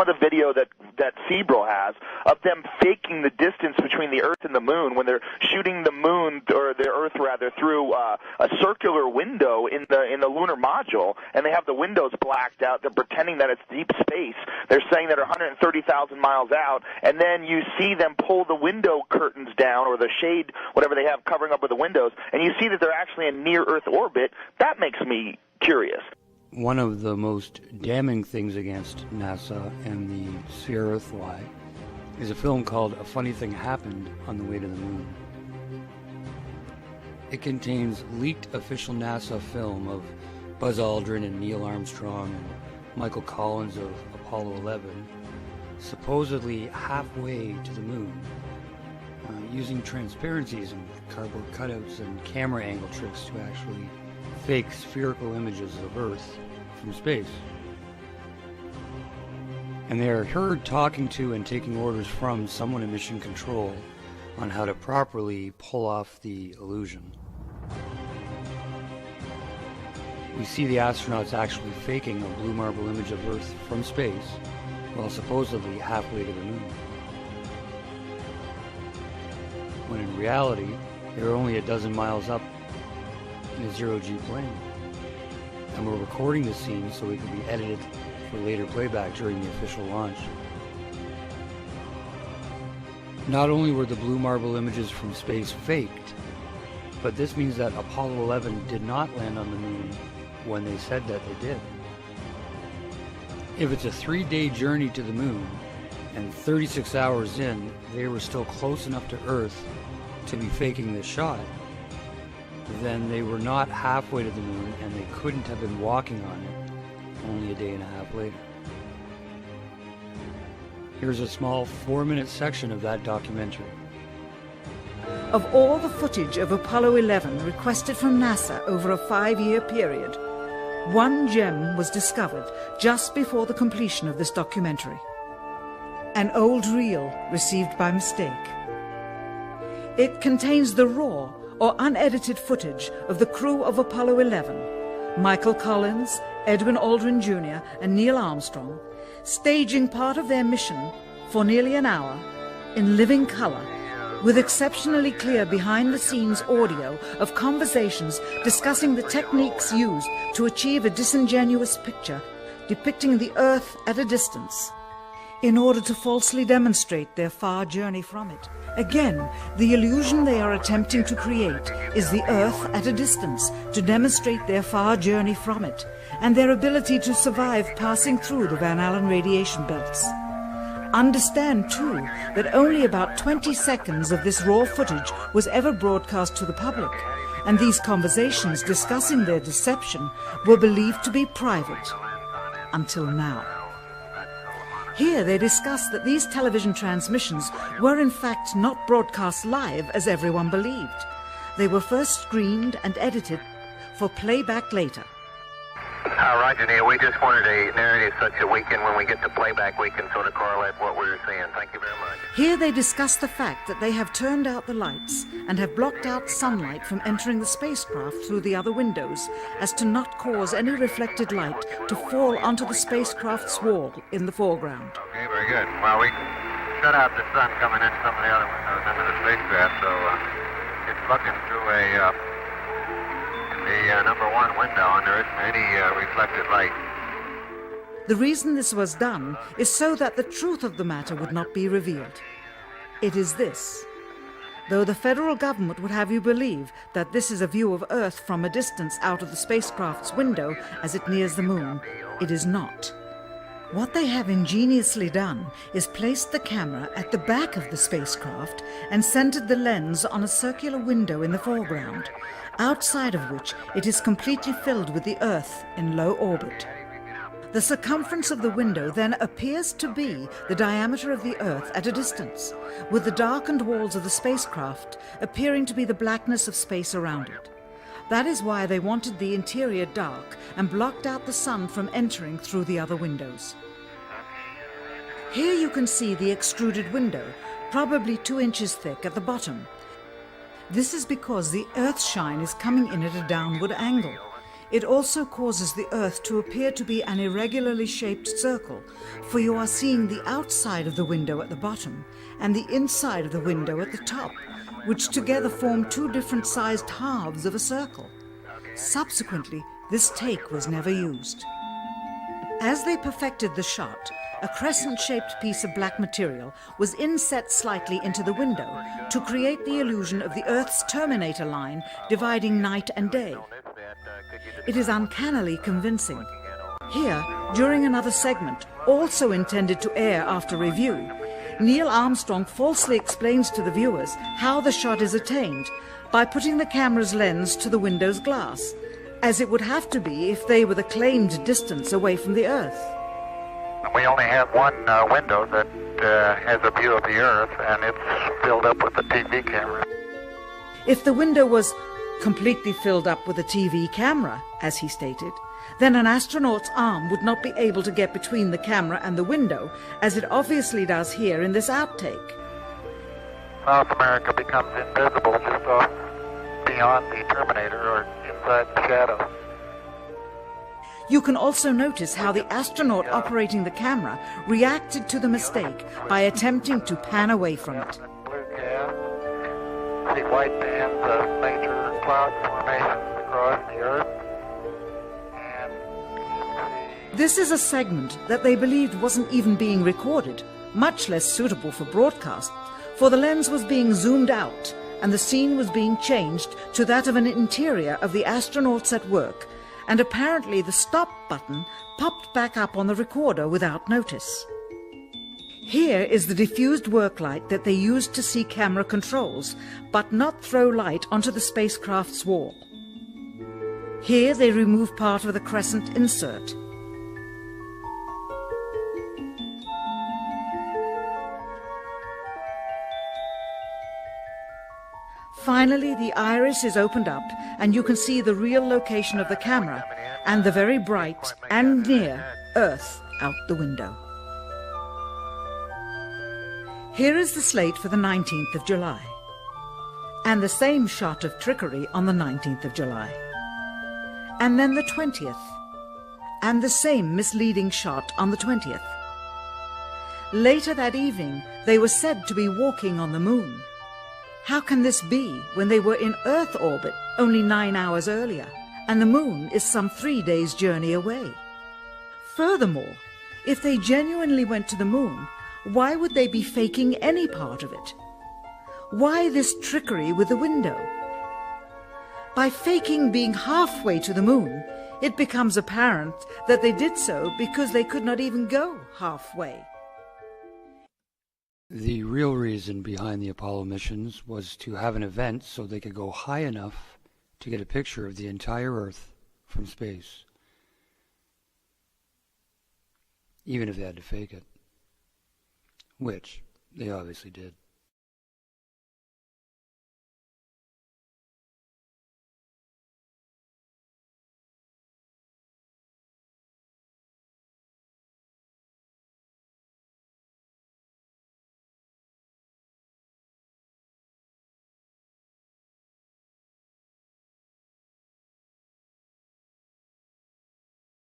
of the video that Sebro has of them faking the distance between the Earth and the Moon when they're shooting the Moon, or the Earth rather, through a circular window in the lunar module, and they have the windows blacked out. They're pretending that it's deep space. They're saying that they're 130,000 miles out, and then you see them pull the window curtains down, or the shade, whatever they have covering up with the windows, and you see that they're actually in near-Earth orbit. That makes me curious. One of the most damning things against NASA and the Sphere Earth lie is a film called A Funny Thing Happened on the Way to the Moon. It contains leaked official NASA film of Buzz Aldrin and Neil Armstrong and Michael Collins of Apollo 11 supposedly halfway to the moon, using transparencies and cardboard cutouts and camera angle tricks to actually fake spherical images of Earth from space. And they are heard talking to and taking orders from someone in mission control on how to properly pull off the illusion. We see the astronauts actually faking a blue marble image of Earth from space, while supposedly halfway to the moon. When in reality, they were only a dozen miles up in a zero-G plane. And we're recording the scene so it can be edited for later playback during the official launch. Not only were the blue marble images from space faked, but this means that Apollo 11 did not land on the moon when they said that they did. If it's a 3-day journey to the moon, and 36 hours in, they were still close enough to Earth to be faking this shot, then they were not halfway to the moon, and they couldn't have been walking on it only a day and a half later. Here's a small 4-minute section of that documentary. Of all the footage of Apollo 11 requested from NASA over a 5-year period, one gem was discovered just before the completion of this documentary. An old reel received by mistake. It contains the raw or unedited footage of the crew of Apollo 11, Michael Collins, Edwin Aldrin Jr. and Neil Armstrong, staging part of their mission for nearly an hour in living color, with exceptionally clear behind-the-scenes audio of conversations discussing the techniques used to achieve a disingenuous picture depicting the Earth at a distance, in order to falsely demonstrate their far journey from it. Again, the illusion they are attempting to create is the Earth at a distance to demonstrate their far journey from it, and their ability to survive passing through the Van Allen radiation belts. Understand, too, that only about 20 seconds of this raw footage was ever broadcast to the public, and these conversations discussing their deception were believed to be private, until now. Here they discuss that these television transmissions were in fact not broadcast live as everyone believed. They were first screened and edited for playback later. Roger, Neil. We just wanted a narrative such that we can, when we get to playback, we can sort of correlate what we're seeing. Thank you very much. Here they discuss the fact that they have turned out the lights and have blocked out sunlight from entering the spacecraft through the other windows, as to not cause any reflected light to fall onto the spacecraft's wall in the foreground. Okay, very good. Well, we shut out the sun coming in some of the other windows into the spacecraft, so it's looking through the number 1 window, and there isn't any reflected light. The reason this was done is so that the truth of the matter would not be revealed. It is this. Though the federal government would have you believe that this is a view of Earth from a distance out of the spacecraft's window as it nears the moon, it is not. What they have ingeniously done is placed the camera at the back of the spacecraft and centered the lens on a circular window in the foreground, outside of which it is completely filled with the Earth in low orbit. The circumference of the window then appears to be the diameter of the Earth at a distance, with the darkened walls of the spacecraft appearing to be the blackness of space around it. That is why they wanted the interior dark and blocked out the sun from entering through the other windows. Here you can see the extruded window, probably 2 inches thick at the bottom. This is because the Earth's shine is coming in at a downward angle. It also causes the Earth to appear to be an irregularly shaped circle, for you are seeing the outside of the window at the bottom and the inside of the window at the top, which together form two different sized halves of a circle. Subsequently, this take was never used. As they perfected the shot, a crescent-shaped piece of black material was inset slightly into the window to create the illusion of the Earth's terminator line dividing night and day. It is uncannily convincing. Here, during another segment, also intended to air after review, Neil Armstrong falsely explains to the viewers how the shot is attained by putting the camera's lens to the window's glass, as it would have to be if they were the claimed distance away from the Earth. We only have one window that has a view of the Earth, and it's filled up with a TV camera. If the window was completely filled up with a TV camera, as he stated, then an astronaut's arm would not be able to get between the camera and the window, as it obviously does here in this outtake. South America becomes invisible just off beyond the Terminator or inside the shadow. You can also notice how the astronaut operating the camera reacted to the mistake by attempting to pan away from it. Blue cast, see white bands of major cloud formations across the Earth. This is a segment that they believed wasn't even being recorded, much less suitable for broadcast, for the lens was being zoomed out and the scene was being changed to that of an interior of the astronauts at work, and apparently the stop button popped back up on the recorder without notice. Here is the diffused work light that they used to see camera controls, but not throw light onto the spacecraft's wall. Here they remove part of the crescent insert. Finally, the iris is opened up and you can see the real location of the camera and the very bright and near Earth out the window. Here is the slate for the 19th of July, and the same shot of trickery on the 19th of July, and then the 20th, and the same misleading shot on the 20th. Later that evening, they were said to be walking on the moon. How can this be when they were in Earth orbit only 9 hours earlier, and the moon is some 3 days' journey away? Furthermore, if they genuinely went to the moon, why would they be faking any part of it? Why this trickery with the window? By faking being halfway to the moon, it becomes apparent that they did so because they could not even go halfway. The real reason behind the Apollo missions was to have an event so they could go high enough to get a picture of the entire Earth from space, even if they had to fake it, which they obviously did.